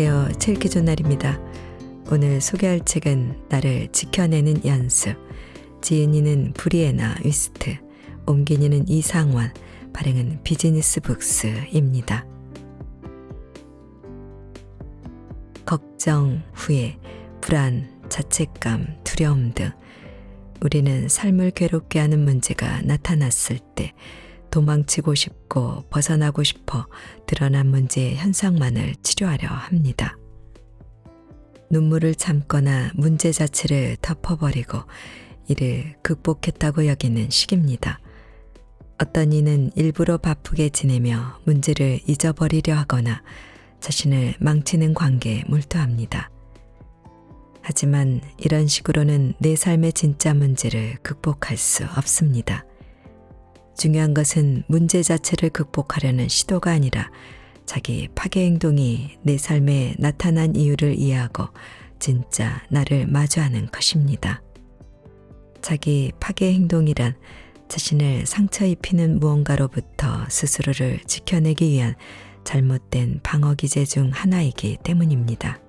안녕하세요. 책 읽기 좋은 날입니다. 오늘 소개할 책은 나를 지켜내는 연습. 지은이는 브리에나 위스트, 옮긴이는 이상원, 발행은 비즈니스 북스입니다. 걱정, 후회, 불안, 자책감, 두려움 등 우리는 삶을 괴롭게 하는 문제가 나타났을 때 도망치고 싶고 벗어나고 싶어 드러난 문제의 현상만을 치료하려 합니다. 눈물을 참거나 문제 자체를 덮어버리고 이를 극복했다고 여기는 시기입니다. 어떤 이는 일부러 바쁘게 지내며 문제를 잊어버리려 하거나 자신을 망치는 관계에 몰두합니다. 하지만 이런 식으로는 내 삶의 진짜 문제를 극복할 수 없습니다. 중요한 것은 문제 자체를 극복하려는 시도가 아니라 자기 파괴 행동이 내 삶에 나타난 이유를 이해하고 진짜 나를 마주하는 것입니다. 자기 파괴 행동이란 자신을 상처 입히는 무언가로부터 스스로를 지켜내기 위한 잘못된 방어 기제 중 하나이기 때문입니다.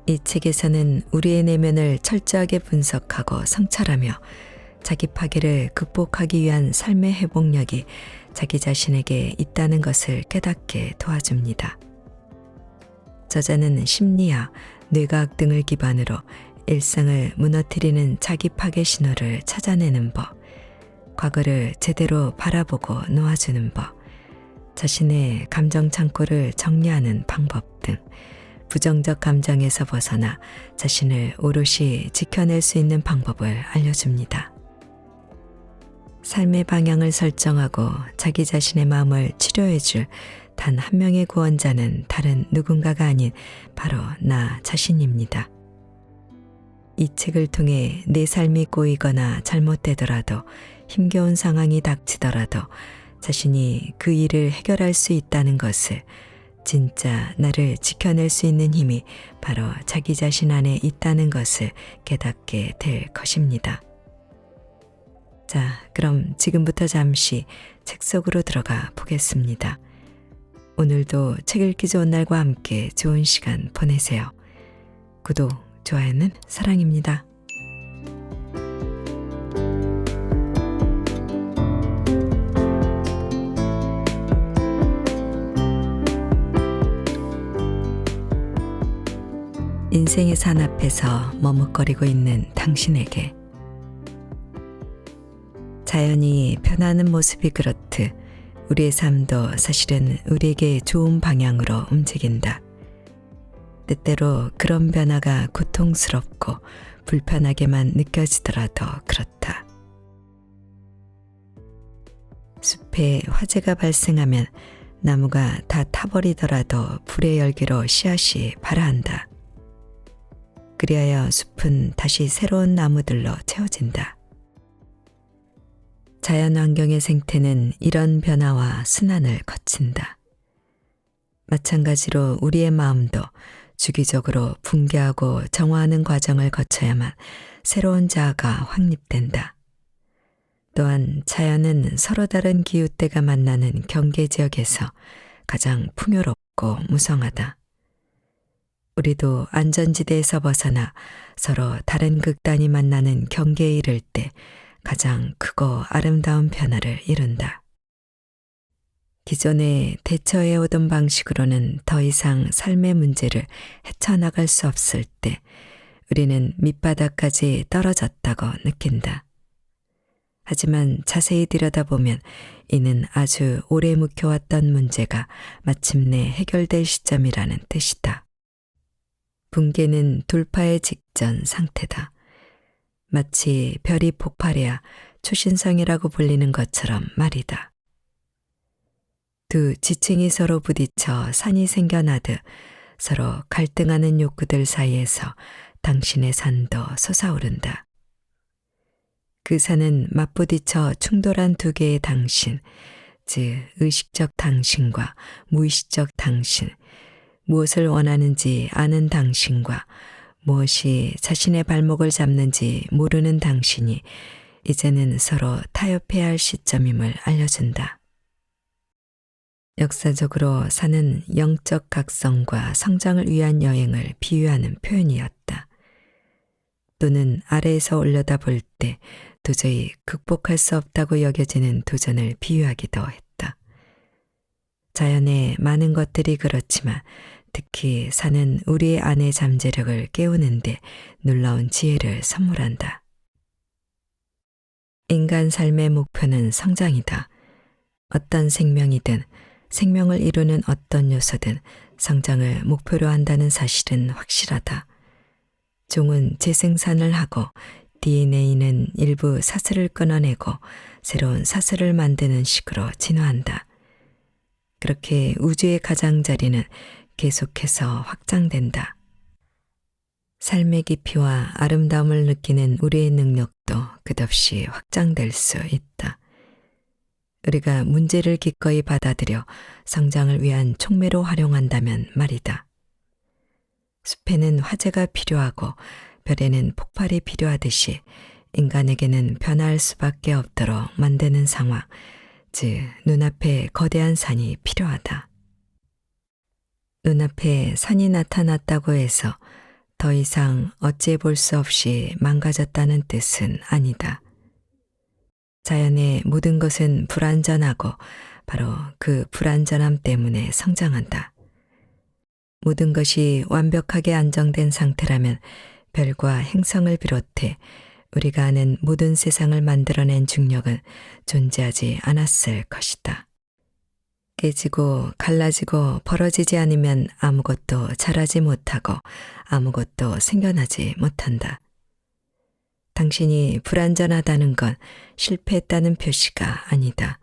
이 책에서는 우리의 내면을 철저하게 분석하고 성찰하며 자기 파괴를 극복하기 위한 삶의 회복력이 자기 자신에게 있다는 것을 깨닫게 도와줍니다. 저자는 심리학, 뇌과학 등을 기반으로 일상을 무너뜨리는 자기 파괴 신호를 찾아내는 법, 과거를 제대로 바라보고 놓아주는 법, 자신의 감정 창고를 정리하는 방법 등 부정적 감정에서 벗어나 자신을 오롯이 지켜낼 수 있는 방법을 알려줍니다. 삶의 방향을 설정하고 자기 자신의 마음을 치료해줄 단 한 명의 구원자는 다른 누군가가 아닌 바로 나 자신입니다. 이 책을 통해 내 삶이 꼬이거나 잘못되더라도 힘겨운 상황이 닥치더라도 자신이 그 일을 해결할 수 있다는 것을, 진짜 나를 지켜낼 수 있는 힘이 바로 자기 자신 안에 있다는 것을 깨닫게 될 것입니다. 자, 그럼 지금부터 잠시 책 속으로 들어가 보겠습니다. 오늘도 책 읽기 좋은 날과 함께 좋은 시간 보내세요. 구독, 좋아요는 사랑입니다. 인생의 산 앞에서 머뭇거리고 있는 당신에게. 자연이 변하는 모습이 그렇듯 우리의 삶도 사실은 우리에게 좋은 방향으로 움직인다. 때때로 그런 변화가 고통스럽고 불편하게만 느껴지더라도 그렇다. 숲에 화재가 발생하면 나무가 다 타버리더라도 불의 열기로 씨앗이 발아한다. 그리하여 숲은 다시 새로운 나무들로 채워진다. 자연환경의 생태는 이런 변화와 순환을 거친다. 마찬가지로 우리의 마음도 주기적으로 붕괴하고 정화하는 과정을 거쳐야만 새로운 자아가 확립된다. 또한 자연은 서로 다른 기후대가 만나는 경계지역에서 가장 풍요롭고 무성하다. 우리도 안전지대에서 벗어나 서로 다른 극단이 만나는 경계에 이를 때 가장 크고 아름다운 변화를 이룬다. 기존에 대처해오던 방식으로는 더 이상 삶의 문제를 헤쳐나갈 수 없을 때 우리는 밑바닥까지 떨어졌다고 느낀다. 하지만 자세히 들여다보면 이는 아주 오래 묵혀왔던 문제가 마침내 해결될 시점이라는 뜻이다. 붕괴는 돌파의 직전 상태다. 마치 별이 폭발해야 초신성이라고 불리는 것처럼 말이다. 두 지층이 서로 부딪혀 산이 생겨나듯 서로 갈등하는 욕구들 사이에서 당신의 산도 솟아오른다. 그 산은 맞부딪혀 충돌한 두 개의 당신, 즉 의식적 당신과 무의식적 당신, 무엇을 원하는지 아는 당신과 무엇이 자신의 발목을 잡는지 모르는 당신이 이제는 서로 타협해야 할 시점임을 알려준다. 역사적으로 산은 영적 각성과 성장을 위한 여행을 비유하는 표현이었다. 또는 아래에서 올려다볼 때 도저히 극복할 수 없다고 여겨지는 도전을 비유하기도 했다. 자연의 많은 것들이 그렇지만 특히 산은 우리의 안의 잠재력을 깨우는데 놀라운 지혜를 선물한다. 인간 삶의 목표는 성장이다. 어떤 생명이든 생명을 이루는 어떤 요소든 성장을 목표로 한다는 사실은 확실하다. 종은 재생산을 하고 DNA는 일부 사슬을 끊어내고 새로운 사슬을 만드는 식으로 진화한다. 그렇게 우주의 가장자리는 계속해서 확장된다. 삶의 깊이와 아름다움을 느끼는 우리의 능력도 끝없이 확장될 수 있다. 우리가 문제를 기꺼이 받아들여 성장을 위한 촉매로 활용한다면 말이다. 숲에는 화재가 필요하고 별에는 폭발이 필요하듯이 인간에게는 변화할 수밖에 없도록 만드는 상황, 즉 눈앞에 거대한 산이 필요하다. 눈앞에 산이 나타났다고 해서 더 이상 어찌해 볼 수 없이 망가졌다는 뜻은 아니다. 자연의 모든 것은 불완전하고 바로 그 불완전함 때문에 성장한다. 모든 것이 완벽하게 안정된 상태라면 별과 행성을 비롯해 우리가 아는 모든 세상을 만들어낸 중력은 존재하지 않았을 것이다. 깨지고 갈라지고 벌어지지 않으면 아무것도 자라지 못하고 아무것도 생겨나지 못한다. 당신이 불완전하다는 건 실패했다는 표시가 아니다.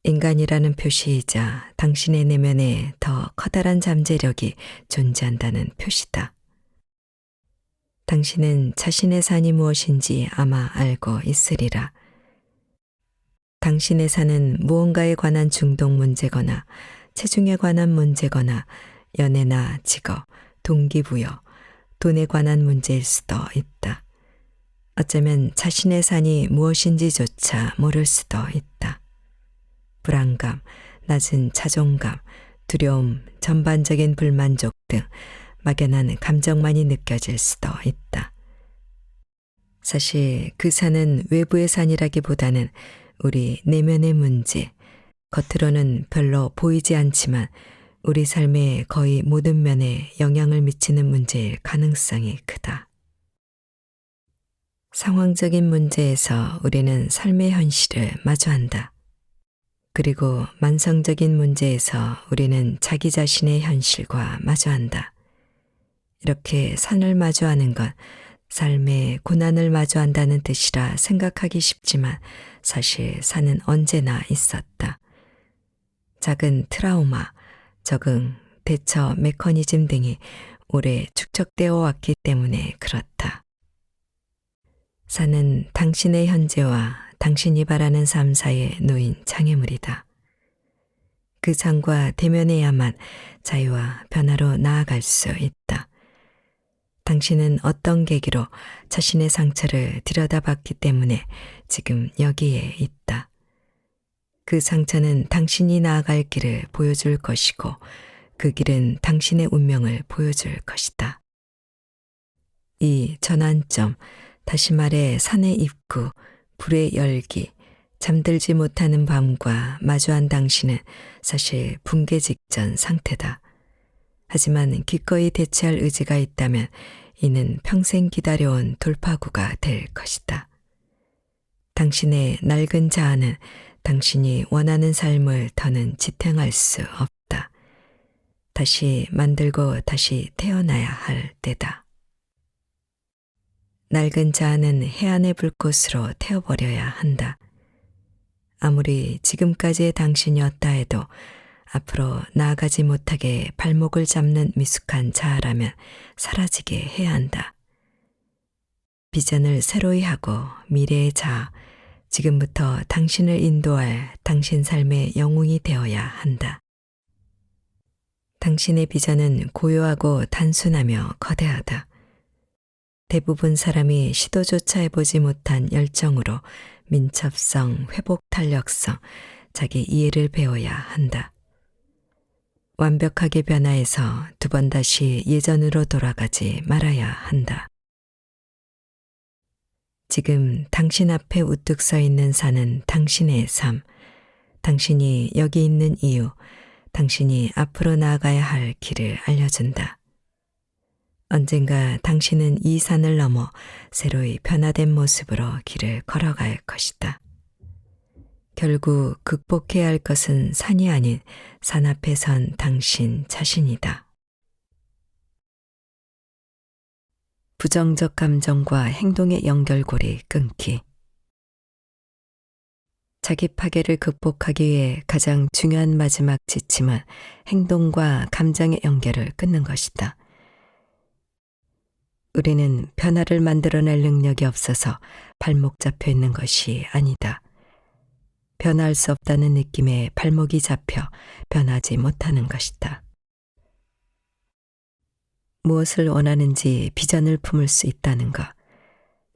인간이라는 표시이자 당신의 내면에 더 커다란 잠재력이 존재한다는 표시다. 당신은 자신의 산이 무엇인지 아마 알고 있으리라. 당신의 산은 무언가에 관한 중독 문제거나 체중에 관한 문제거나 연애나 직업, 동기부여, 돈에 관한 문제일 수도 있다. 어쩌면 자신의 산이 무엇인지조차 모를 수도 있다. 불안감, 낮은 자존감, 두려움, 전반적인 불만족 등 막연한 감정만이 느껴질 수도 있다. 사실 그 산은 외부의 산이라기보다는 우리 내면의 문제, 겉으로는 별로 보이지 않지만 우리 삶의 거의 모든 면에 영향을 미치는 문제일 가능성이 크다. 상황적인 문제에서 우리는 삶의 현실을 마주한다. 그리고 만성적인 문제에서 우리는 자기 자신의 현실과 마주한다. 이렇게 산을 마주하는 건 삶의 고난을 마주한다는 뜻이라 생각하기 쉽지만 사실 산은 언제나 있었다. 작은 트라우마, 적응, 대처 메커니즘 등이 오래 축적되어 왔기 때문에 그렇다. 산은 당신의 현재와 당신이 바라는 삶 사이에 놓인 장애물이다. 그 산과 대면해야만 자유와 변화로 나아갈 수 있다. 당신은 어떤 계기로 자신의 상처를 들여다봤기 때문에 지금 여기에 있다. 그 상처는 당신이 나아갈 길을 보여줄 것이고 그 길은 당신의 운명을 보여줄 것이다. 이 전환점, 다시 말해 산의 입구, 불의 열기, 잠들지 못하는 밤과 마주한 당신은 사실 붕괴 직전 상태다. 하지만 기꺼이 대체할 의지가 있다면 이는 평생 기다려온 돌파구가 될 것이다. 당신의 낡은 자아는 당신이 원하는 삶을 더는 지탱할 수 없다. 다시 만들고 다시 태어나야 할 때다. 낡은 자아는 해안의 불꽃으로 태워버려야 한다. 아무리 지금까지의 당신이었다 해도 앞으로 나아가지 못하게 발목을 잡는 미숙한 자아라면 사라지게 해야 한다. 비전을 새로이 하고 미래의 자아, 지금부터 당신을 인도할 당신 삶의 영웅이 되어야 한다. 당신의 비전은 고요하고 단순하며 거대하다. 대부분 사람이 시도조차 해보지 못한 열정으로 민첩성, 회복 탄력성, 자기 이해를 배워야 한다. 완벽하게 변화해서 두 번 다시 예전으로 돌아가지 말아야 한다. 지금 당신 앞에 우뚝 서 있는 산은 당신의 삶, 당신이 여기 있는 이유, 당신이 앞으로 나아가야 할 길을 알려준다. 언젠가 당신은 이 산을 넘어 새로이 변화된 모습으로 길을 걸어갈 것이다. 결국 극복해야 할 것은 산이 아닌 산 앞에 선 당신 자신이다. 부정적 감정과 행동의 연결고리 끊기. 자기 파괴를 극복하기 위해 가장 중요한 마지막 지침은 행동과 감정의 연결을 끊는 것이다. 우리는 변화를 만들어낼 능력이 없어서 발목 잡혀 있는 것이 아니다. 변화할 수 없다는 느낌에 발목이 잡혀 변하지 못하는 것이다. 무엇을 원하는지 비전을 품을 수 있다는 것,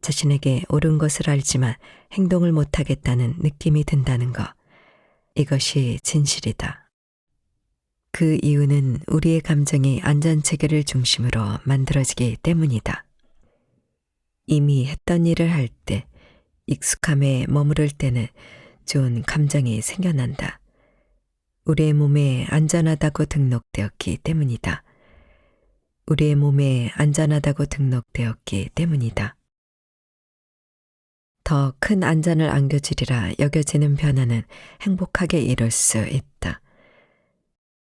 자신에게 옳은 것을 알지만 행동을 못하겠다는 느낌이 든다는 것, 이것이 진실이다. 그 이유는 우리의 감정이 안전체계를 중심으로 만들어지기 때문이다. 이미 했던 일을 할 때, 익숙함에 머무를 때는 좋은 감정이 생겨난다. 우리의 몸에 안전하다고 등록되었기 때문이다. 우리의 몸에 안전하다고 등록되었기 때문이다. 더 큰 안전을 안겨주리라 여겨지는 변화는 행복하게 이룰 수 있다.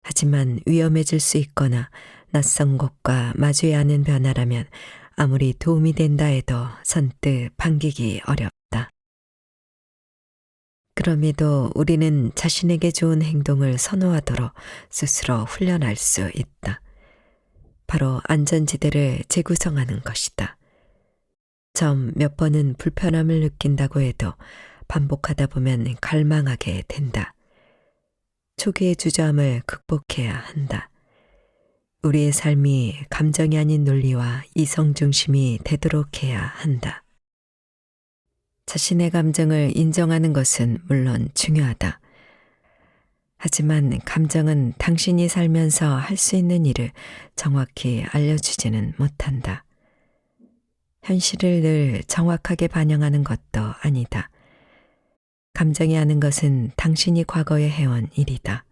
하지만 위험해질 수 있거나 낯선 것과 마주해야 하는 변화라면 아무리 도움이 된다 해도 선뜻 반기기 어렵다. 그럼에도 우리는 자신에게 좋은 행동을 선호하도록 스스로 훈련할 수 있다. 바로 안전지대를 재구성하는 것이다. 처음 몇 번은 불편함을 느낀다고 해도 반복하다 보면 갈망하게 된다. 초기의 주저함을 극복해야 한다. 우리의 삶이 감정이 아닌 논리와 이성 중심이 되도록 해야 한다. 자신의 감정을 인정하는 것은 물론 중요하다. 하지만 감정은 당신이 살면서 할 수 있는 일을 정확히 알려주지는 못한다. 현실을 늘 정확하게 반영하는 것도 아니다. 감정이 하는 것은 당신이 과거에 해온 일이다.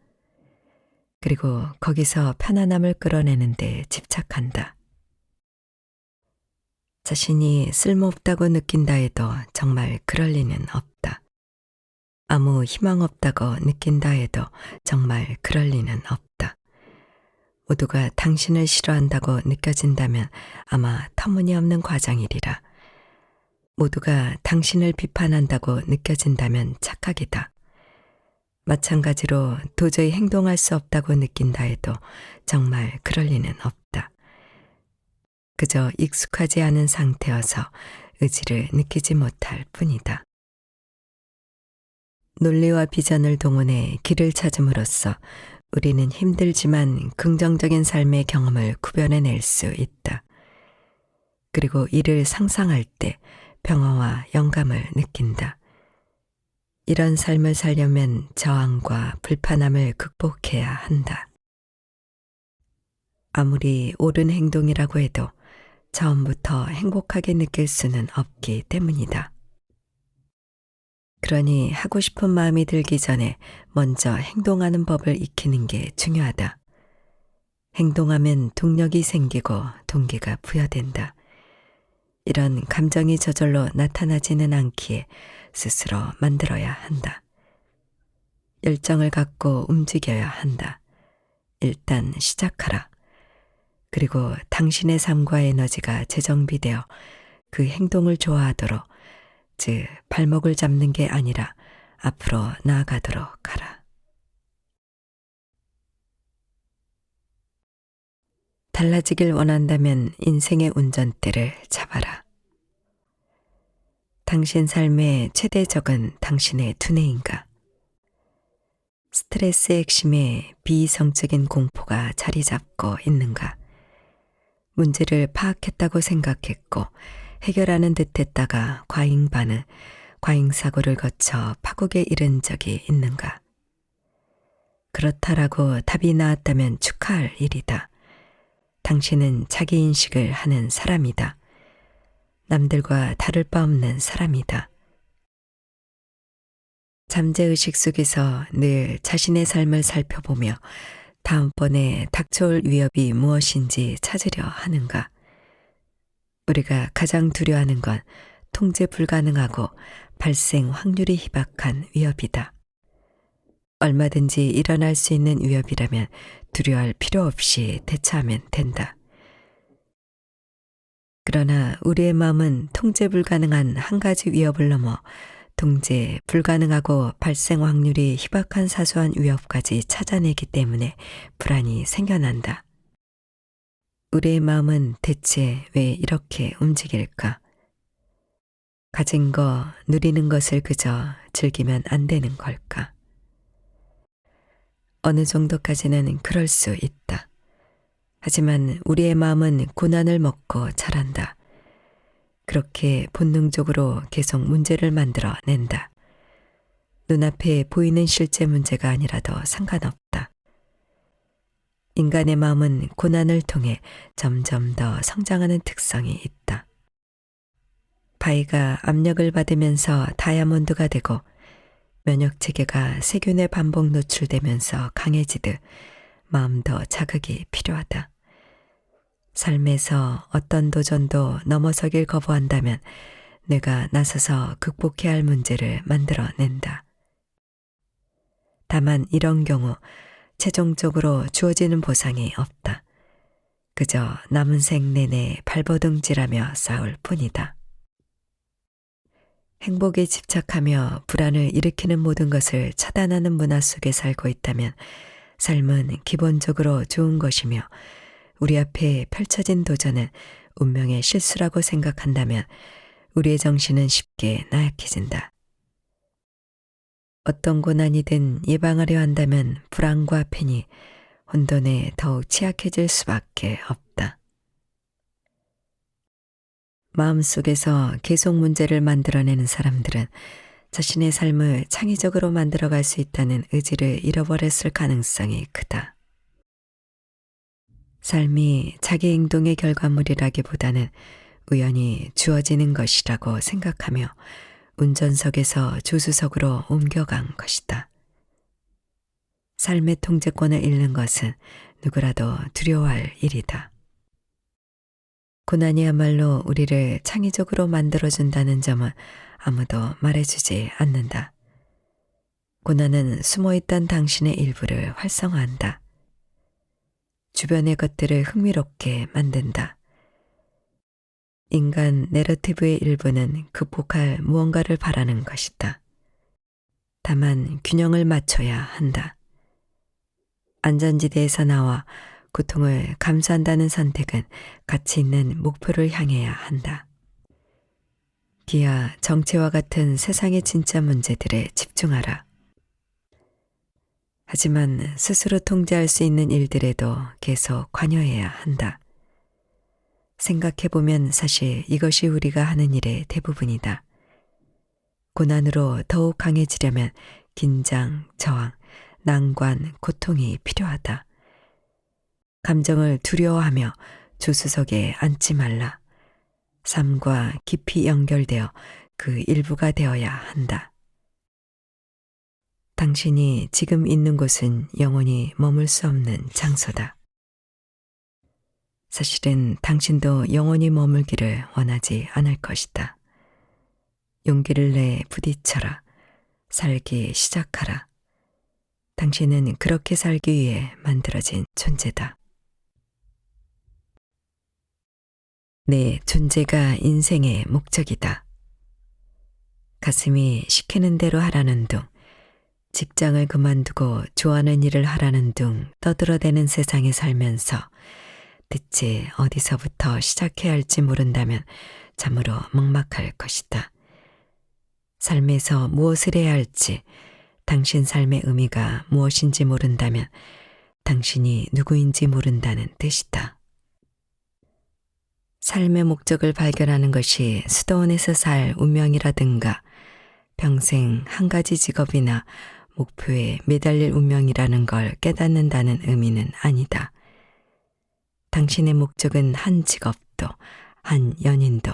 그리고 거기서 편안함을 끌어내는 데 집착한다. 자신이 쓸모없다고 느낀다 해도 정말 그럴 리는 없다. 아무 희망 없다고 느낀다 해도 정말 그럴 리는 없다. 모두가 당신을 싫어한다고 느껴진다면 아마 터무니없는 과장이리라. 모두가 당신을 비판한다고 느껴진다면 착각이다. 마찬가지로 도저히 행동할 수 없다고 느낀다 해도 정말 그럴 리는 없다. 그저 익숙하지 않은 상태여서 의지를 느끼지 못할 뿐이다. 논리와 비전을 동원해 길을 찾음으로써 우리는 힘들지만 긍정적인 삶의 경험을 구별해낼 수 있다. 그리고 이를 상상할 때 평화와 영감을 느낀다. 이런 삶을 살려면 저항과 불편함을 극복해야 한다. 아무리 옳은 행동이라고 해도 처음부터 행복하게 느낄 수는 없기 때문이다. 그러니 하고 싶은 마음이 들기 전에 먼저 행동하는 법을 익히는 게 중요하다. 행동하면 동력이 생기고 동기가 부여된다. 이런 감정이 저절로 나타나지는 않기에 스스로 만들어야 한다. 열정을 갖고 움직여야 한다. 일단 시작하라. 그리고 당신의 삶과 에너지가 재정비되어 그 행동을 좋아하도록, 즉 발목을 잡는 게 아니라 앞으로 나아가도록 하라. 달라지길 원한다면 인생의 운전대를 잡아라. 당신 삶의 최대 적은 당신의 두뇌인가? 스트레스의 핵심에 비이성적인 공포가 자리 잡고 있는가? 문제를 파악했다고 생각했고 해결하는 듯 했다가 과잉사고를 거쳐 파국에 이른 적이 있는가? 그렇다라고 답이 나왔다면 축하할 일이다. 당신은 자기 인식을 하는 사람이다. 남들과 다를 바 없는 사람이다. 잠재의식 속에서 늘 자신의 삶을 살펴보며 다음번에 닥쳐올 위협이 무엇인지 찾으려 하는가? 우리가 가장 두려워하는 건 통제 불가능하고 발생 확률이 희박한 위협이다. 얼마든지 일어날 수 있는 위협이라면 두려워할 필요 없이 대처하면 된다. 그러나 우리의 마음은 통제 불가능한 한 가지 위협을 넘어 통제 불가능하고 발생 확률이 희박한 사소한 위협까지 찾아내기 때문에 불안이 생겨난다. 우리의 마음은 대체 왜 이렇게 움직일까? 가진 거, 누리는 것을 그저 즐기면 안 되는 걸까? 어느 정도까지는 그럴 수 있다. 하지만 우리의 마음은 고난을 먹고 자란다. 그렇게 본능적으로 계속 문제를 만들어 낸다. 눈앞에 보이는 실제 문제가 아니라도 상관없다. 인간의 마음은 고난을 통해 점점 더 성장하는 특성이 있다. 바위가 압력을 받으면서 다이아몬드가 되고 면역 체계가 세균에 반복 노출되면서 강해지듯 마음도 자극이 필요하다. 삶에서 어떤 도전도 넘어서길 거부한다면 내가 나서서 극복해야 할 문제를 만들어낸다. 다만 이런 경우 최종적으로 주어지는 보상이 없다. 그저 남은 생 내내 발버둥질하며 싸울 뿐이다. 행복에 집착하며 불안을 일으키는 모든 것을 차단하는 문화 속에 살고 있다면 삶은 기본적으로 좋은 것이며 우리 앞에 펼쳐진 도전은 운명의 실수라고 생각한다면 우리의 정신은 쉽게 나약해진다. 어떤 고난이든 예방하려 한다면 불안과 팬이 혼돈에 더욱 취약해질 수밖에 없다. 마음속에서 계속 문제를 만들어내는 사람들은 자신의 삶을 창의적으로 만들어갈 수 있다는 의지를 잃어버렸을 가능성이 크다. 삶이 자기 행동의 결과물이라기보다는 우연히 주어지는 것이라고 생각하며 운전석에서 조수석으로 옮겨간 것이다. 삶의 통제권을 잃는 것은 누구라도 두려워할 일이다. 고난이야말로 우리를 창의적으로 만들어준다는 점은 아무도 말해주지 않는다. 고난은 숨어있던 당신의 일부를 활성화한다. 주변의 것들을 흥미롭게 만든다. 인간 내러티브의 일부는 극복할 무언가를 바라는 것이다. 다만 균형을 맞춰야 한다. 안전지대에서 나와 고통을 감수한다는 선택은 가치 있는 목표를 향해야 한다. 기아 정체와 같은 세상의 진짜 문제들에 집중하라. 하지만 스스로 통제할 수 있는 일들에도 계속 관여해야 한다. 생각해보면 사실 이것이 우리가 하는 일의 대부분이다. 고난으로 더욱 강해지려면 긴장, 저항, 난관, 고통이 필요하다. 감정을 두려워하며 조수석에 앉지 말라. 삶과 깊이 연결되어 그 일부가 되어야 한다. 당신이 지금 있는 곳은 영원히 머물 수 없는 장소다. 사실은 당신도 영원히 머물기를 원하지 않을 것이다. 용기를 내 부딪혀라. 살기 시작하라. 당신은 그렇게 살기 위해 만들어진 존재다. 내 존재가 인생의 목적이다. 가슴이 시키는 대로 하라는 둥, 직장을 그만두고 좋아하는 일을 하라는 둥 떠들어대는 세상에 살면서 대체 어디서부터 시작해야 할지 모른다면 참으로 막막할 것이다. 삶에서 무엇을 해야 할지, 당신 삶의 의미가 무엇인지 모른다면 당신이 누구인지 모른다는 뜻이다. 삶의 목적을 발견하는 것이 수도원에서 살 운명이라든가 평생 한 가지 직업이나 목표에 매달릴 운명이라는 걸 깨닫는다는 의미는 아니다. 당신의 목적은 한 직업도, 한 연인도,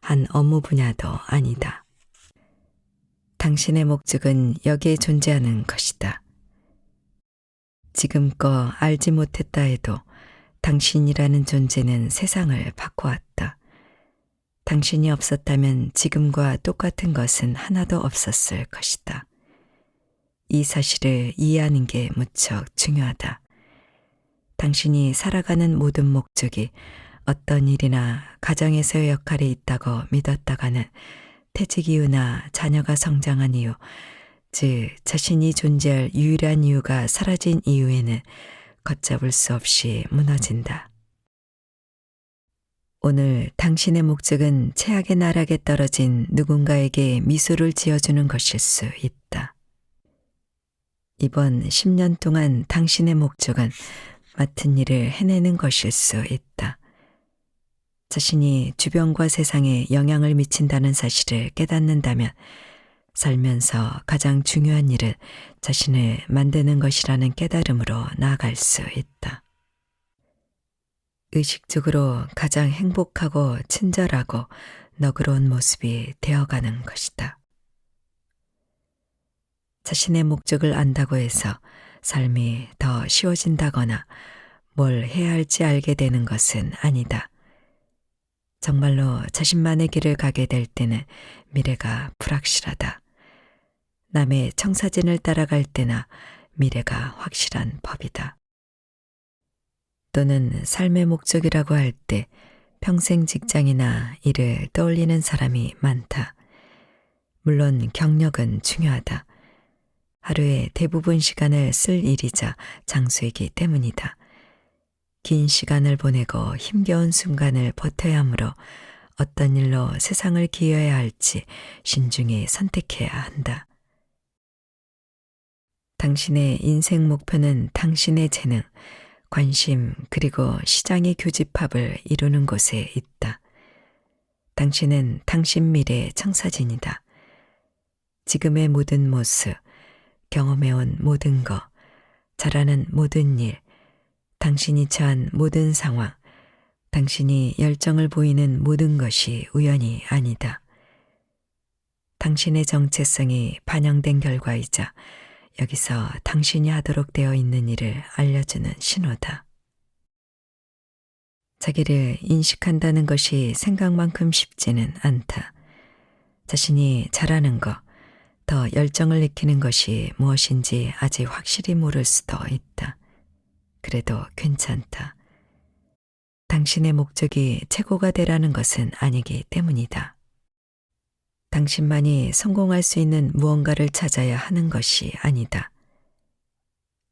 한 업무 분야도 아니다. 당신의 목적은 여기에 존재하는 것이다. 지금껏 알지 못했다 해도 당신이라는 존재는 세상을 바꿔왔다. 당신이 없었다면 지금과 똑같은 것은 하나도 없었을 것이다. 이 사실을 이해하는 게 무척 중요하다. 당신이 살아가는 모든 목적이 어떤 일이나 가정에서의 역할이 있다고 믿었다가는 퇴직 이유나 자녀가 성장한 이유, 즉 자신이 존재할 유일한 이유가 사라진 이유에는 걷잡을 수 없이 무너진다. 오늘 당신의 목적은 최악의 나락에 떨어진 누군가에게 미소를 지어주는 것일 수 있다. 이번 10년 동안 당신의 목적은 맡은 일을 해내는 것일 수 있다. 자신이 주변과 세상에 영향을 미친다는 사실을 깨닫는다면 살면서 가장 중요한 일은 자신을 만드는 것이라는 깨달음으로 나아갈 수 있다. 의식적으로 가장 행복하고 친절하고 너그러운 모습이 되어가는 것이다. 자신의 목적을 안다고 해서 삶이 더 쉬워진다거나 뭘 해야 할지 알게 되는 것은 아니다. 정말로 자신만의 길을 가게 될 때는 미래가 불확실하다. 남의 청사진을 따라갈 때나 미래가 확실한 법이다. 또는 삶의 목적이라고 할 때 평생 직장이나 일을 떠올리는 사람이 많다. 물론 경력은 중요하다. 하루의 대부분 시간을 쓸 일이자 장소이기 때문이다. 긴 시간을 보내고 힘겨운 순간을 버텨야 하므로 어떤 일로 세상을 기여해야 할지 신중히 선택해야 한다. 당신의 인생 목표는 당신의 재능, 관심 그리고 시장의 교집합을 이루는 곳에 있다. 당신은 당신 미래의 청사진이다. 지금의 모든 모습, 경험해온 모든 것, 잘하는 모든 일, 당신이 처한 모든 상황, 당신이 열정을 보이는 모든 것이 우연이 아니다. 당신의 정체성이 반영된 결과이자 여기서 당신이 하도록 되어 있는 일을 알려주는 신호다. 자기를 인식한다는 것이 생각만큼 쉽지는 않다. 자신이 잘하는 것, 더 열정을 익히는 것이 무엇인지 아직 확실히 모를 수도 있다. 그래도 괜찮다. 당신의 목적이 최고가 되라는 것은 아니기 때문이다. 당신만이 성공할 수 있는 무언가를 찾아야 하는 것이 아니다.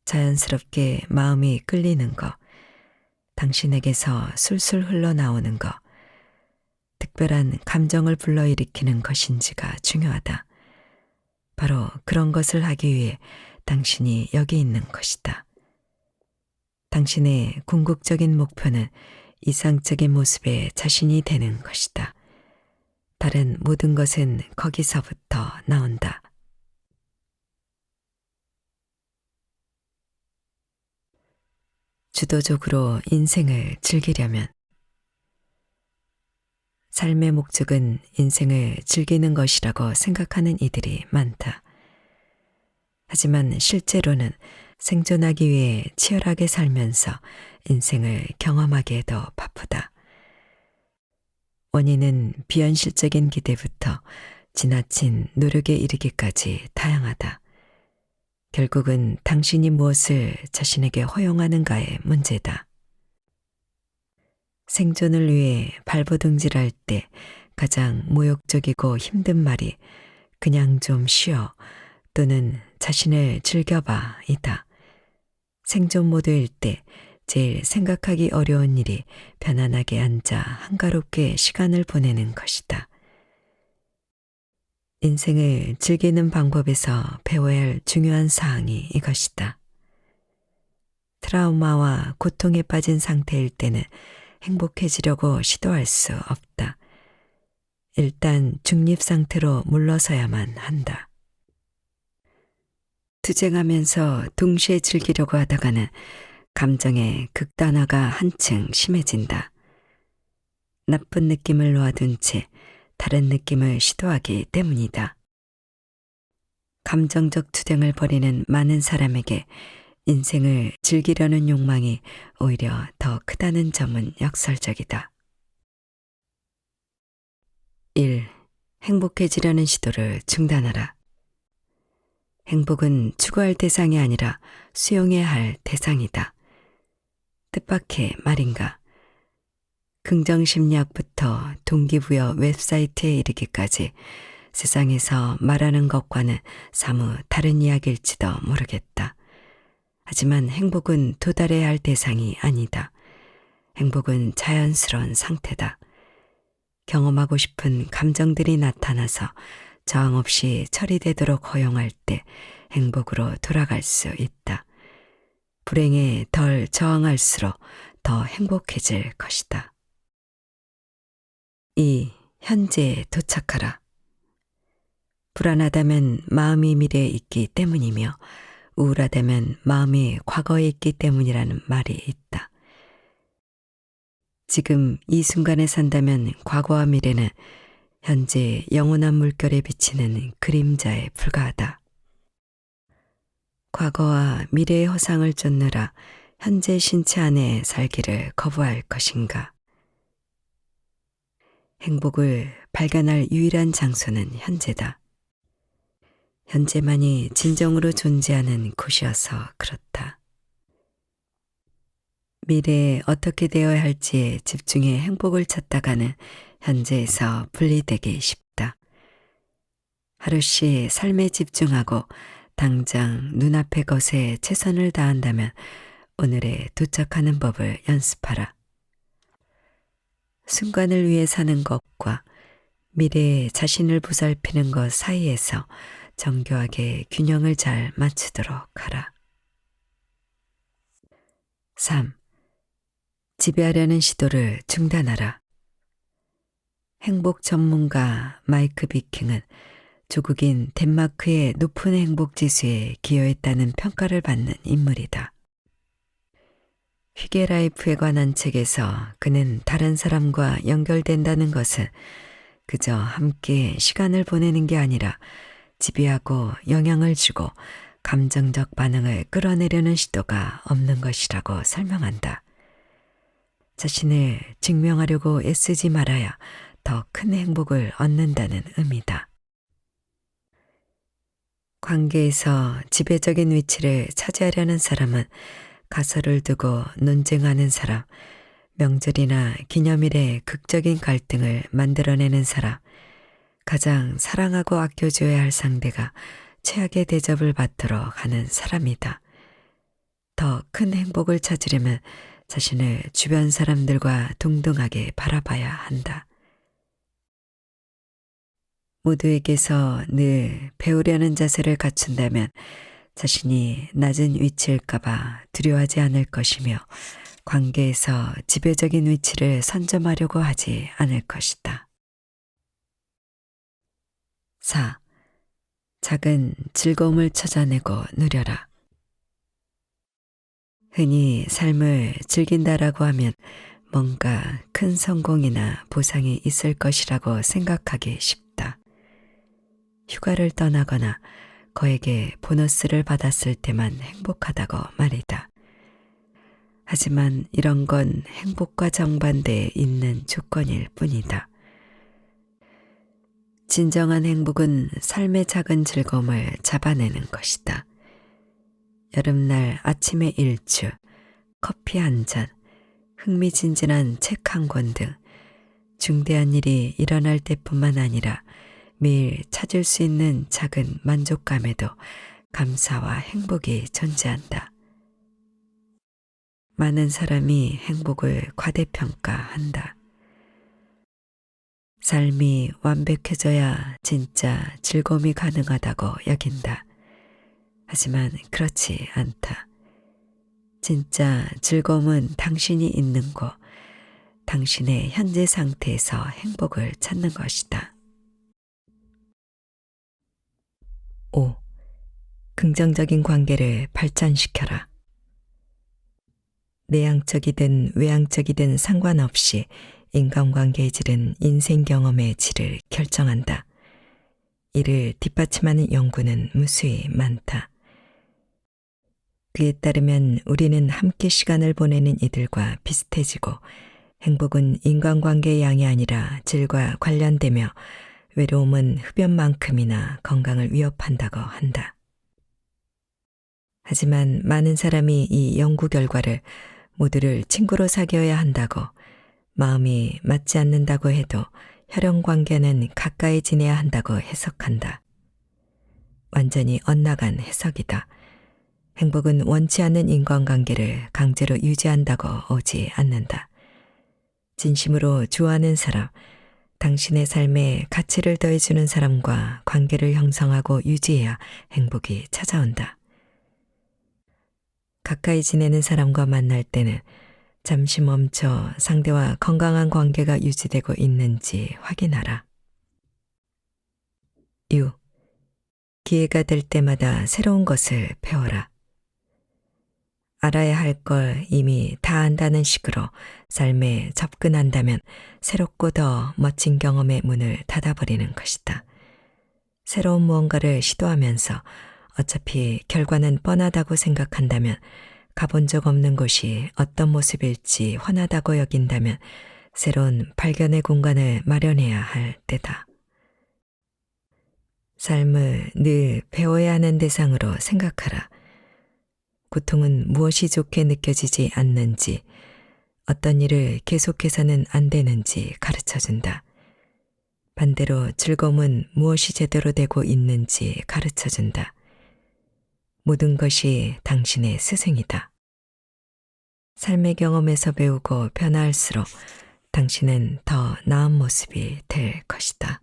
자연스럽게 마음이 끌리는 것, 당신에게서 술술 흘러나오는 것, 특별한 감정을 불러일으키는 것인지가 중요하다. 바로 그런 것을 하기 위해 당신이 여기 있는 것이다. 당신의 궁극적인 목표는 이상적인 모습의 자신이 되는 것이다. 다른 모든 것은 거기서부터 나온다. 주도적으로 인생을 즐기려면 삶의 목적은 인생을 즐기는 것이라고 생각하는 이들이 많다. 하지만 실제로는 생존하기 위해 치열하게 살면서 인생을 경험하기에도 바쁘다. 원인은 비현실적인 기대부터 지나친 노력에 이르기까지 다양하다. 결국은 당신이 무엇을 자신에게 허용하는가의 문제다. 생존을 위해 발버둥질할 때 가장 모욕적이고 힘든 말이 그냥 좀 쉬어 또는 자신을 즐겨봐 이다. 생존 모드일 때 제일 생각하기 어려운 일이 편안하게 앉아 한가롭게 시간을 보내는 것이다. 인생을 즐기는 방법에서 배워야 할 중요한 사항이 이것이다. 트라우마와 고통에 빠진 상태일 때는 행복해지려고 시도할 수 없다. 일단 중립 상태로 물러서야만 한다. 투쟁하면서 동시에 즐기려고 하다가는 감정의 극단화가 한층 심해진다. 나쁜 느낌을 놓아둔 채 다른 느낌을 시도하기 때문이다. 감정적 투쟁을 벌이는 많은 사람에게 인생을 즐기려는 욕망이 오히려 더 크다는 점은 역설적이다. 1. 행복해지려는 시도를 중단하라. 행복은 추구할 대상이 아니라 수용해야 할 대상이다. 뜻밖의 말인가? 긍정심리학부터 동기부여 웹사이트에 이르기까지 세상에서 말하는 것과는 사뭇 다른 이야기일지도 모르겠다. 하지만 행복은 도달해야 할 대상이 아니다. 행복은 자연스러운 상태다. 경험하고 싶은 감정들이 나타나서 저항 없이 처리되도록 허용할 때 행복으로 돌아갈 수 있다. 불행에 덜 저항할수록 더 행복해질 것이다. 2. 현재에 도착하라. 불안하다면 마음이 미래에 있기 때문이며 우울하다면 마음이 과거에 있기 때문이라는 말이 있다. 지금 이 순간에 산다면 과거와 미래는 현재 영원한 물결에 비치는 그림자에 불과하다. 과거와 미래의 허상을 쫓느라 현재 신체 안에 살기를 거부할 것인가? 행복을 발견할 유일한 장소는 현재다. 현재만이 진정으로 존재하는 곳이어서 그렇다. 미래에 어떻게 되어야 할지에 집중해 행복을 찾다가는 현재에서 분리되기 쉽다. 하루씩 삶에 집중하고 당장 눈앞의 것에 최선을 다한다면 오늘에 도착하는 법을 연습하라. 순간을 위해 사는 것과 미래에 자신을 보살피는 것 사이에서 정교하게 균형을 잘 맞추도록 하라. 3. 지배하려는 시도를 중단하라. 행복 전문가 마이크 비킹은 조국인 덴마크의 높은 행복 지수에 기여했다는 평가를 받는 인물이다. 휘게라이프에 관한 책에서 그는 다른 사람과 연결된다는 것은 그저 함께 시간을 보내는 게 아니라 지배하고 영향을 주고 감정적 반응을 끌어내려는 시도가 없는 것이라고 설명한다. 자신을 증명하려고 애쓰지 말아야 더 큰 행복을 얻는다는 의미다. 관계에서 지배적인 위치를 차지하려는 사람은 가설을 두고 논쟁하는 사람, 명절이나 기념일에 극적인 갈등을 만들어내는 사람, 가장 사랑하고 아껴줘야 할 상대가 최악의 대접을 받도록 하는 사람이다. 더 큰 행복을 찾으려면 자신을 주변 사람들과 동등하게 바라봐야 한다. 모두에게서 늘 배우려는 자세를 갖춘다면 자신이 낮은 위치일까봐 두려워하지 않을 것이며 관계에서 지배적인 위치를 선점하려고 하지 않을 것이다. 4. 작은 즐거움을 찾아내고 누려라. 흔히 삶을 즐긴다라고 하면 뭔가 큰 성공이나 보상이 있을 것이라고 생각하기 쉽다. 휴가를 떠나거나 거에게 보너스를 받았을 때만 행복하다고 말이다. 하지만 이런 건 행복과 정반대에 있는 조건일 뿐이다. 진정한 행복은 삶의 작은 즐거움을 잡아내는 것이다. 여름날 아침의 일주, 커피 한 잔, 흥미진진한 책 한 권 등 중대한 일이 일어날 때뿐만 아니라 매일 찾을 수 있는 작은 만족감에도 감사와 행복이 존재한다. 많은 사람이 행복을 과대평가한다. 삶이 완벽해져야 진짜 즐거움이 가능하다고 여긴다. 하지만 그렇지 않다. 진짜 즐거움은 당신이 있는 곳, 당신의 현재 상태에서 행복을 찾는 것이다. 5. 긍정적인 관계를 발전시켜라. 내향적이든 외향적이든 상관없이 인간관계의 질은 인생 경험의 질을 결정한다. 이를 뒷받침하는 연구는 무수히 많다. 그에 따르면 우리는 함께 시간을 보내는 이들과 비슷해지고 행복은 인간관계의 양이 아니라 질과 관련되며 외로움은 흡연만큼이나 건강을 위협한다고 한다. 하지만 많은 사람이 이 연구 결과를 모두를 친구로 사귀어야 한다고, 마음이 맞지 않는다고 해도 혈연관계는 가까이 지내야 한다고 해석한다. 완전히 엇나간 해석이다. 행복은 원치 않는 인간관계를 강제로 유지한다고 오지 않는다. 진심으로 좋아하는 사람, 당신의 삶에 가치를 더해주는 사람과 관계를 형성하고 유지해야 행복이 찾아온다. 가까이 지내는 사람과 만날 때는 잠시 멈춰 상대와 건강한 관계가 유지되고 있는지 확인하라. 6. 기회가 될 때마다 새로운 것을 배워라. 알아야 할 걸 이미 다 안다는 식으로 삶에 접근한다면 새롭고 더 멋진 경험의 문을 닫아버리는 것이다. 새로운 무언가를 시도하면서 어차피 결과는 뻔하다고 생각한다면, 가본 적 없는 곳이 어떤 모습일지 훤하다고 여긴다면 새로운 발견의 공간을 마련해야 할 때다. 삶을 늘 배워야 하는 대상으로 생각하라. 고통은 무엇이 좋게 느껴지지 않는지, 어떤 일을 계속해서는 안 되는지 가르쳐준다. 반대로 즐거움은 무엇이 제대로 되고 있는지 가르쳐준다. 모든 것이 당신의 스승이다. 삶의 경험에서 배우고 변화할수록 당신은 더 나은 모습이 될 것이다.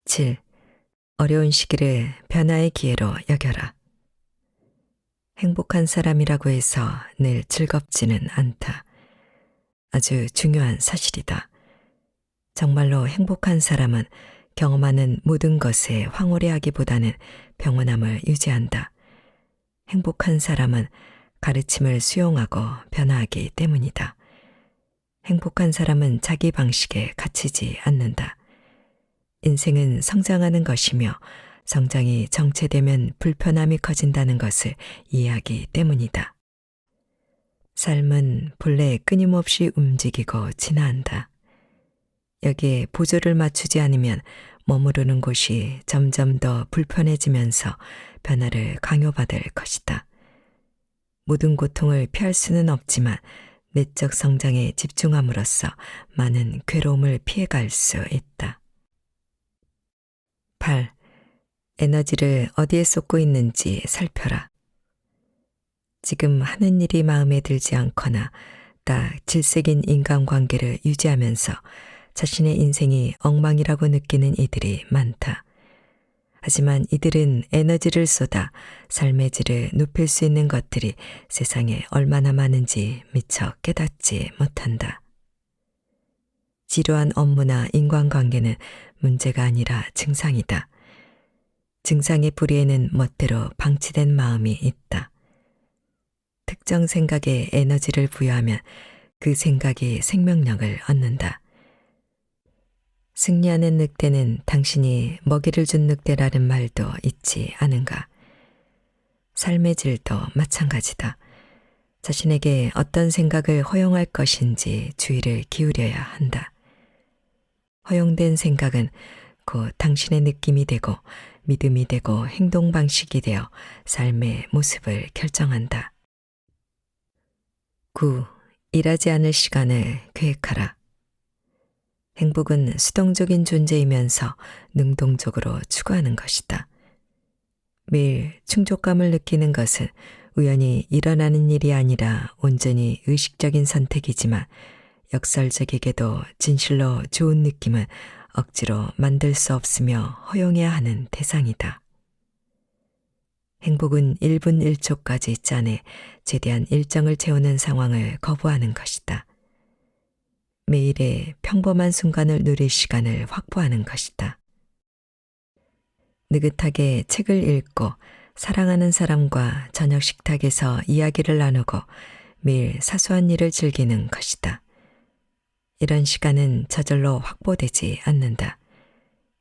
7. 어려운 시기를 변화의 기회로 여겨라. 행복한 사람이라고 해서 늘 즐겁지는 않다. 아주 중요한 사실이다. 정말로 행복한 사람은 경험하는 모든 것에 황홀해하기보다는 평온함을 유지한다. 행복한 사람은 가르침을 수용하고 변화하기 때문이다. 행복한 사람은 자기 방식에 갇히지 않는다. 인생은 성장하는 것이며 성장이 정체되면 불편함이 커진다는 것을 이해하기 때문이다. 삶은 본래 끊임없이 움직이고 진화한다. 여기에 보조를 맞추지 않으면 머무르는 곳이 점점 더 불편해지면서 변화를 강요받을 것이다. 모든 고통을 피할 수는 없지만 내적 성장에 집중함으로써 많은 괴로움을 피해갈 수 있다. 8. 에너지를 어디에 쏟고 있는지 살펴라. 지금 하는 일이 마음에 들지 않거나 딱 질색인 인간관계를 유지하면서 자신의 인생이 엉망이라고 느끼는 이들이 많다. 하지만 이들은 에너지를 쏟아 삶의 질을 높일 수 있는 것들이 세상에 얼마나 많은지 미처 깨닫지 못한다. 지루한 업무나 인간관계는 문제가 아니라 증상이다. 증상의 뿌리에는 멋대로 방치된 마음이 있다. 특정 생각에 에너지를 부여하면 그 생각이 생명력을 얻는다. 승리하는 늑대는 당신이 먹이를 준 늑대라는 말도 있지 않은가? 삶의 질도 마찬가지다. 자신에게 어떤 생각을 허용할 것인지 주의를 기울여야 한다. 허용된 생각은 곧 당신의 느낌이 되고 믿음이 되고 행동 방식이 되어 삶의 모습을 결정한다. 9. 일하지 않을 시간을 계획하라. 행복은 수동적인 존재이면서 능동적으로 추구하는 것이다. 매일 충족감을 느끼는 것은 우연히 일어나는 일이 아니라 온전히 의식적인 선택이지만 역설적이게도 진실로 좋은 느낌은 억지로 만들 수 없으며 허용해야 하는 대상이다. 행복은 1분 1초까지 짜내 최대한 일정을 채우는 상황을 거부하는 것이다. 매일의 평범한 순간을 누릴 시간을 확보하는 것이다. 느긋하게 책을 읽고 사랑하는 사람과 저녁 식탁에서 이야기를 나누고 매일 사소한 일을 즐기는 것이다. 이런 시간은 저절로 확보되지 않는다.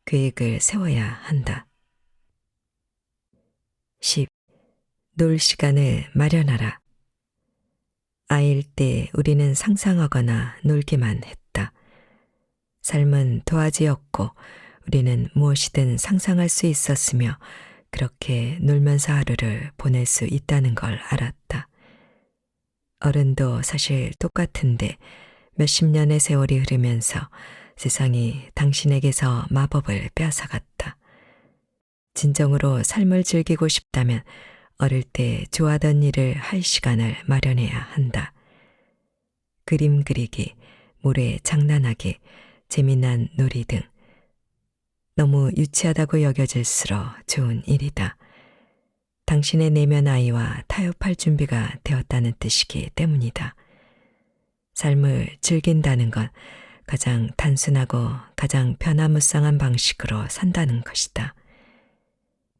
계획을 세워야 한다. 10. 놀 시간을 마련하라. 아이일 때 우리는 상상하거나 놀기만 했다. 삶은 도화지였고 우리는 무엇이든 상상할 수 있었으며 그렇게 놀면서 하루를 보낼 수 있다는 걸 알았다. 어른도 사실 똑같은데 몇십 년의 세월이 흐르면서 세상이 당신에게서 마법을 빼앗아갔다. 진정으로 삶을 즐기고 싶다면 어릴 때 좋아하던 일을 할 시간을 마련해야 한다. 그림 그리기, 모래 장난하기, 재미난 놀이 등 너무 유치하다고 여겨질수록 좋은 일이다. 당신의 내면 아이와 타협할 준비가 되었다는 뜻이기 때문이다. 삶을 즐긴다는 건 가장 단순하고 가장 변화무쌍한 방식으로 산다는 것이다.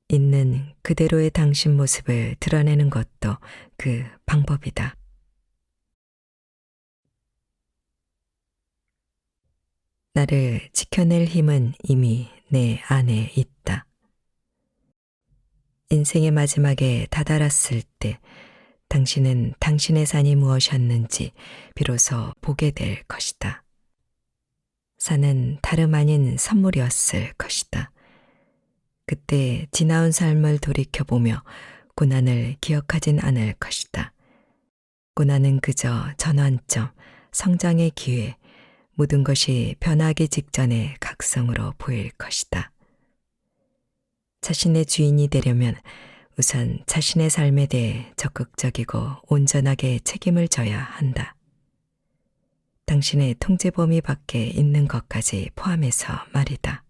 있는 그대로의 당신 모습을 드러내는 것도 그 방법이다. 나를 지켜낼 힘은 이미 내 안에 있다. 인생의 마지막에 다다랐을 때 당신은 당신의 산이 무엇이었는지 비로소 보게 될 것이다. 산은 다름 아닌 선물이었을 것이다. 그때 지나온 삶을 돌이켜보며 고난을 기억하진 않을 것이다. 고난은 그저 전환점, 성장의 기회, 모든 것이 변하기 직전의 각성으로 보일 것이다. 자신의 주인이 되려면 우선 자신의 삶에 대해 적극적이고 온전하게 책임을 져야 한다. 당신의 통제 범위 밖에 있는 것까지 포함해서 말이다.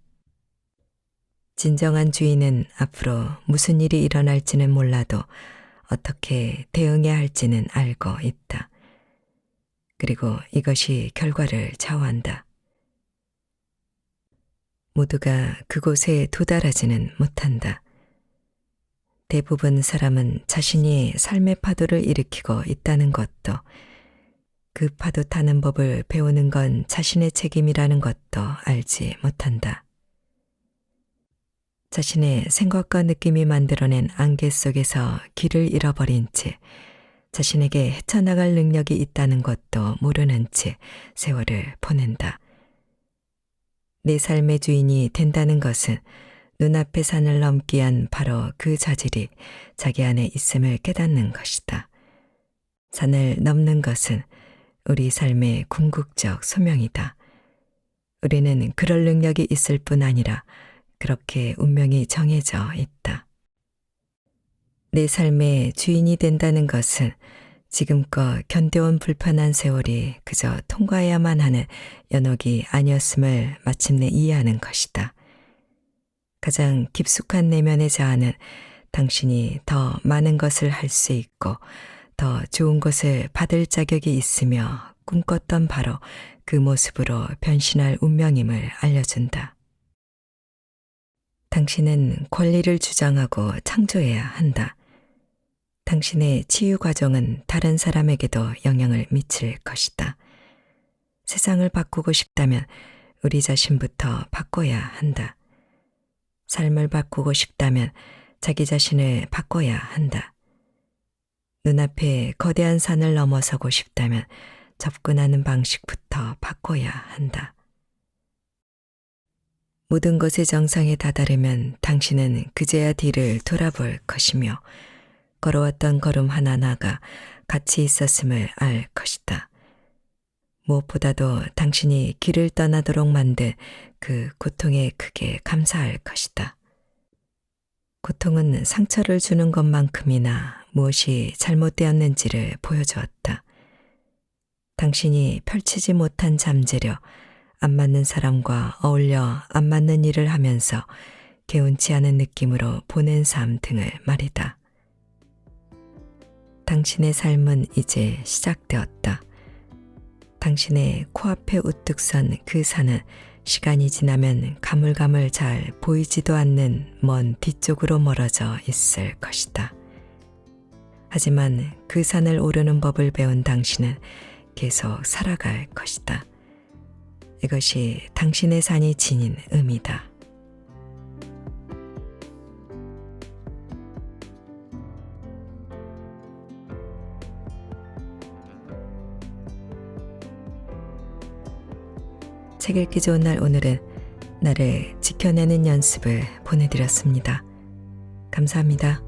진정한 주인은 앞으로 무슨 일이 일어날지는 몰라도 어떻게 대응해야 할지는 알고 있다. 그리고 이것이 결과를 좌우한다. 모두가 그곳에 도달하지는 못한다. 대부분 사람은 자신이 삶의 파도를 일으키고 있다는 것도, 그 파도 타는 법을 배우는 건 자신의 책임이라는 것도 알지 못한다. 자신의 생각과 느낌이 만들어낸 안개 속에서 길을 잃어버린 채 자신에게 헤쳐나갈 능력이 있다는 것도 모르는 채 세월을 보낸다. 내 삶의 주인이 된다는 것은 눈앞의 산을 넘기 위한 바로 그 자질이 자기 안에 있음을 깨닫는 것이다. 산을 넘는 것은 우리 삶의 궁극적 소명이다. 우리는 그럴 능력이 있을 뿐 아니라 그렇게 운명이 정해져 있다. 내 삶의 주인이 된다는 것은 지금껏 견뎌온 불편한 세월이 그저 통과해야만 하는 연옥이 아니었음을 마침내 이해하는 것이다. 가장 깊숙한 내면의 자아는 당신이 더 많은 것을 할 수 있고 더 좋은 것을 받을 자격이 있으며 꿈꿨던 바로 그 모습으로 변신할 운명임을 알려준다. 당신은 권리를 주장하고 창조해야 한다. 당신의 치유 과정은 다른 사람에게도 영향을 미칠 것이다. 세상을 바꾸고 싶다면 우리 자신부터 바꿔야 한다. 삶을 바꾸고 싶다면 자기 자신을 바꿔야 한다. 눈앞에 거대한 산을 넘어서고 싶다면 접근하는 방식부터 바꿔야 한다. 모든 것의 정상에 다다르면 당신은 그제야 뒤를 돌아볼 것이며 걸어왔던 걸음 하나하나가 가치 있었음을 알 것이다. 무엇보다도 당신이 길을 떠나도록 만든 그 고통에 크게 감사할 것이다. 고통은 상처를 주는 것만큼이나 무엇이 잘못되었는지를 보여주었다. 당신이 펼치지 못한 잠재력, 안 맞는 사람과 어울려 안 맞는 일을 하면서 개운치 않은 느낌으로 보낸 삶 등을 말이다. 당신의 삶은 이제 시작되었다. 당신의 코앞에 우뚝 선 그 산은 시간이 지나면 가물가물 잘 보이지도 않는 먼 뒤쪽으로 멀어져 있을 것이다. 하지만 그 산을 오르는 법을 배운 당신은 계속 살아갈 것이다. 이것이 당신의 산이 지닌 의미다. 책 읽기 좋은 날 오늘은 나를 지켜내는 연습을 보내드렸습니다. 감사합니다.